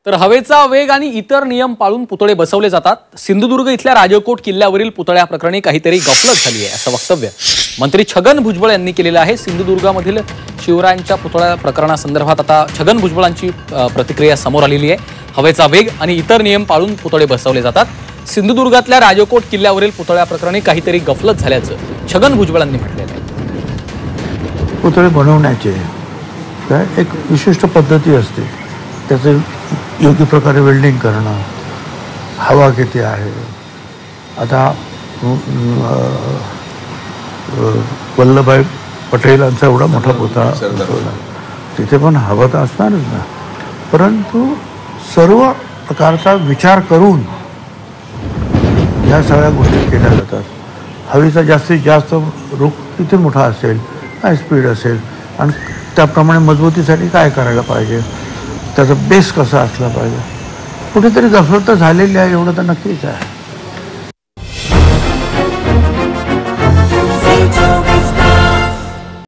तर हवेचा वेग आणि इतर नियम पाळून पुतळे बसवले जातात। सिंधुदुर्ग इथल्या राजकोट किल्ल्यावरील पुतळ्या प्रकरणी काहीतरी गफलत झाली आहे असं वक्तव्य मंत्री छगन भुजबळ यांनी केलेलं आहे। सिंधुदुर्गामधील शिवरायांच्या पुतळ्या प्रकरणासंदर्भात आता छगन भुजबळांची प्रतिक्रिया समोर आलेली आहे। हवेचा वेग आणि इतर नियम पाळून पुतळे बसवले जातात। सिंधुदुर्गातल्या राजकोट किल्ल्यावरील पुतळ्या प्रकरणी काहीतरी गफलत झाल्याचं छगन भुजबळांनी म्हटलेलं आहे। पुतळे बनवण्याचे एक विशिष्ट पद्धती असते, त्याचे योग्य प्रकारे वेल्डिंग करणं, हवा किती आहे। आता वल्लभभाई पटेलांचा एवढा मोठा पुतळा तिथे पण हवा तर असणारच ना, परंतु सर्व प्रकारचा विचार करून ह्या सगळ्या गोष्टी केल्या जातात। हवेचा जास्तीत जास्त रुख किती मोठा असेल, काय स्पीड असेल आणि त्याप्रमाणे मजबूतीसाठी काय करायला पाहिजे, त्याचा बेस कसा असला पाहिजे। कुठेतरी गफलत झालेली आहे एवढं तर नक्कीच आहे।